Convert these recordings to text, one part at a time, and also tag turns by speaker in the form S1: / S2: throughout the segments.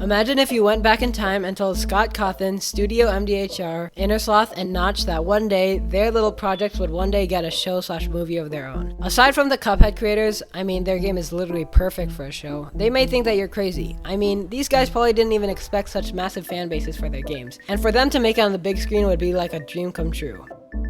S1: Imagine if you went back in time and told Scott Cawthon, Studio MDHR, Innersloth, and Notch that one day, their little projects would one day get a show/movie of their own. Aside from the Cuphead creators, I mean, their game is literally perfect for a show. They may think that you're crazy. I mean, these guys probably didn't even expect such massive fan bases for their games, and for them to make it on the big screen would be like a dream come true.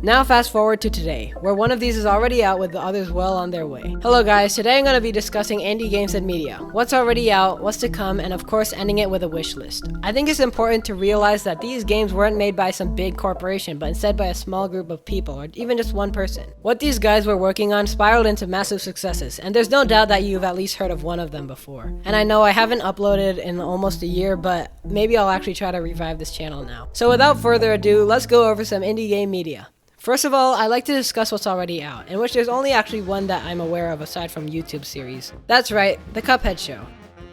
S1: Now fast forward to today, where one of these is already out with the others well on their way. Hello guys, today I'm going to be discussing indie games and media, what's already out, what's to come, and of course ending it with a wish list. I think it's important to realize that these games weren't made by some big corporation, but instead by a small group of people, or even just one person. What these guys were working on spiraled into massive successes, and there's no doubt that you've at least heard of one of them before. And I know I haven't uploaded in almost a year, but maybe I'll actually try to revive this channel now. So without further ado, let's go over some indie game media. First of all, I like to discuss what's already out, in which there's only actually one that I'm aware of aside from YouTube series. That's right, the Cuphead Show.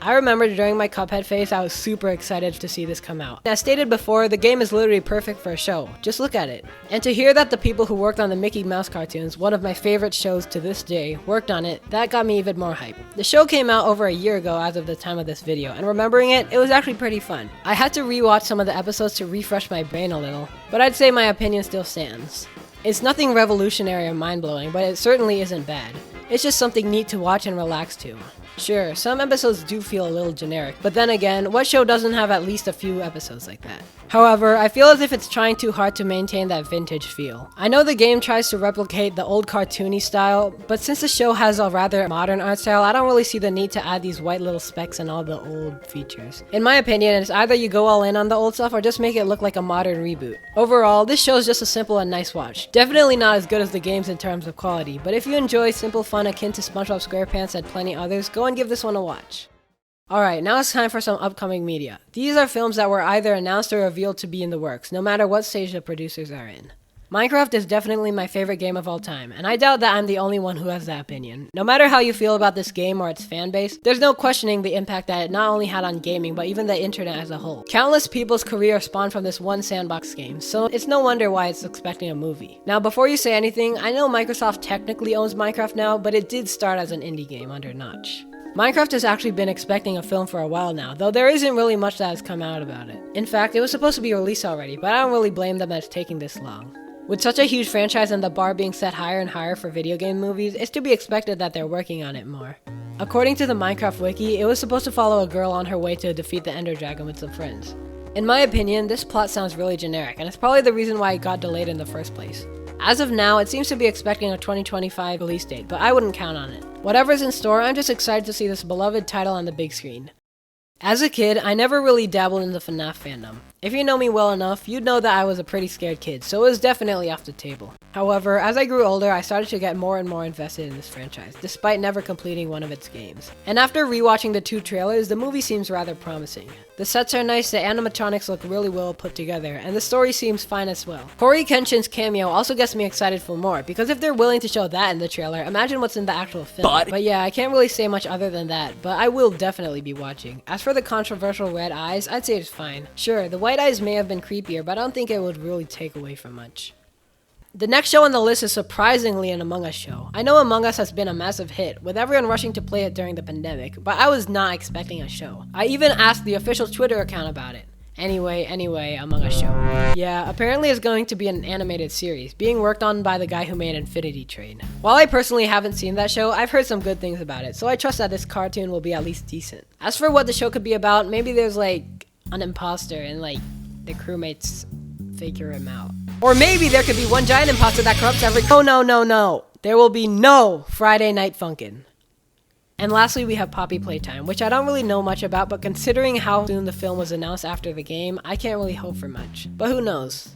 S1: I remember during my Cuphead phase, I was super excited to see this come out. As stated before, the game is literally perfect for a show. Just look at it. And to hear that the people who worked on the Mickey Mouse cartoons, one of my favorite shows to this day, worked on it, that got me even more hype. The show came out over a year ago as of the time of this video, and remembering it, it was actually pretty fun. I had to rewatch some of the episodes to refresh my brain a little, but I'd say my opinion still stands. It's nothing revolutionary or mind-blowing, but it certainly isn't bad. It's just something neat to watch and relax to. Sure, some episodes do feel a little generic, but then again, what show doesn't have at least a few episodes like that? However, I feel as if it's trying too hard to maintain that vintage feel. I know the game tries to replicate the old cartoony style, but since the show has a rather modern art style, I don't really see the need to add these white little specks and all the old features. In my opinion, it's either you go all in on the old stuff or just make it look like a modern reboot. Overall, this show is just a simple and nice watch. Definitely not as good as the games in terms of quality, but if you enjoy simple fun akin to SpongeBob SquarePants and plenty others, go and give this one a watch. Alright, now it's time for some upcoming media. These are films that were either announced or revealed to be in the works, no matter what stage the producers are in. Minecraft is definitely my favorite game of all time, and I doubt that I'm the only one who has that opinion. No matter how you feel about this game or its fanbase, there's no questioning the impact that it not only had on gaming, but even the internet as a whole. Countless people's career spawned from this one sandbox game, so it's no wonder why it's expecting a movie. Now before you say anything, I know Microsoft technically owns Minecraft now, but it did start as an indie game under Notch. Minecraft has actually been expecting a film for a while now, though there isn't really much that has come out about it. In fact, it was supposed to be released already, but I don't really blame them that it's taking this long. With such a huge franchise and the bar being set higher and higher for video game movies, it's to be expected that they're working on it more. According to the Minecraft wiki, it was supposed to follow a girl on her way to defeat the Ender Dragon with some friends. In my opinion, this plot sounds really generic, and it's probably the reason why it got delayed in the first place. As of now, it seems to be expecting a 2025 release date, but I wouldn't count on it. Whatever's in store, I'm just excited to see this beloved title on the big screen. As a kid, I never really dabbled in the FNaF fandom. If you know me well enough, you'd know that I was a pretty scared kid, so it was definitely off the table. However, as I grew older, I started to get more and more invested in this franchise, despite never completing one of its games. And after rewatching the 2 trailers, the movie seems rather promising. The sets are nice, the animatronics look really well put together, and the story seems fine as well. Corey Kenshin's cameo also gets me excited for more, because if they're willing to show that in the trailer, imagine what's in the actual film. But yeah, I can't really say much other than that, but I will definitely be watching. As for the controversial red eyes, I'd say it's fine. Sure, the white eyes may have been creepier, but I don't think it would really take away from much. The next show on the list is surprisingly an Among Us show. I know Among Us has been a massive hit, with everyone rushing to play it during the pandemic, but I was not expecting a show. I even asked the official Twitter account about it. Anyway, Among Us show. Yeah, apparently it's going to be an animated series, being worked on by the guy who made Infinity Train. While I personally haven't seen that show, I've heard some good things about it, so I trust that this cartoon will be at least decent. As for what the show could be about, maybe there's like an imposter and like the crewmates figure him out. Or maybe there could be one giant imposter that corrupts every— No. There will be no Friday Night Funkin'. And lastly, we have Poppy Playtime, which I don't really know much about, but considering how soon the film was announced after the game, I can't really hope for much. But who knows?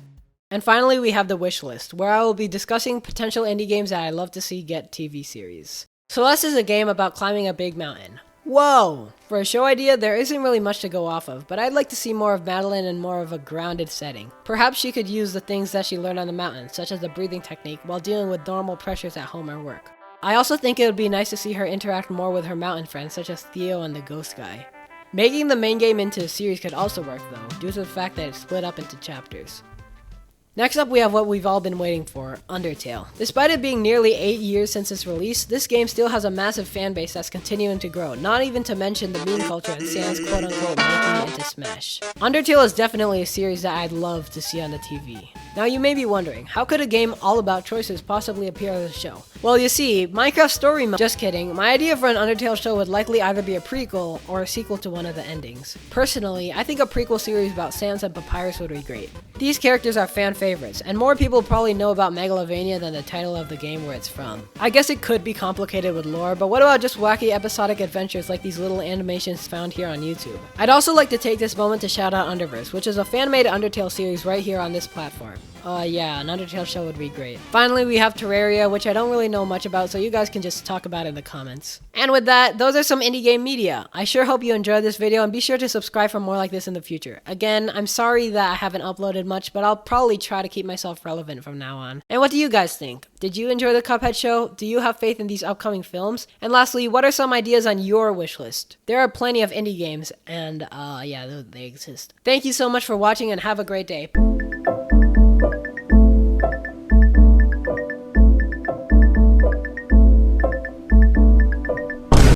S1: And finally, we have the wish list, where I will be discussing potential indie games that I'd love to see get TV series. Celeste is a game about climbing a big mountain. Whoa! For a show idea, there isn't really much to go off of, but I'd like to see more of Madeline in more of a grounded setting. Perhaps she could use the things that she learned on the mountain, such as the breathing technique, while dealing with normal pressures at home or work. I also think it would be nice to see her interact more with her mountain friends, such as Theo and the Ghost Guy. Making the main game into a series could also work though, due to the fact that it's split up into chapters. Next up, we have what we've all been waiting for, Undertale. Despite it being nearly 8 years since its release, this game still has a massive fan base that's continuing to grow, not even to mention the meme culture and Sans quote-unquote making it into Smash. Undertale is definitely a series that I'd love to see on the TV. Now you may be wondering, how could a game all about choices possibly appear as a show? Well, you see, Minecraft Story Mode— just kidding, my idea for an Undertale show would likely either be a prequel or a sequel to one of the endings. Personally, I think a prequel series about Sans and Papyrus would be great. These characters are fan favorites, and more people probably know about Megalovania than the title of the game where it's from. I guess it could be complicated with lore, but what about just wacky episodic adventures like these little animations found here on YouTube? I'd also like to take this moment to shout out Underverse, which is a fan-made Undertale series right here on this platform. Yeah, an Undertale show would be great. Finally, we have Terraria, which I don't really know much about, so you guys can just talk about it in the comments. And with that, those are some indie game media. I sure hope you enjoyed this video, and be sure to subscribe for more like this in the future. Again, I'm sorry that I haven't uploaded much, but I'll probably try to keep myself relevant from now on. And what do you guys think? Did you enjoy the Cuphead show? Do you have faith in these upcoming films? And lastly, what are some ideas on your wish list? There are plenty of indie games, and yeah, they exist. Thank you so much for watching, and have a great day.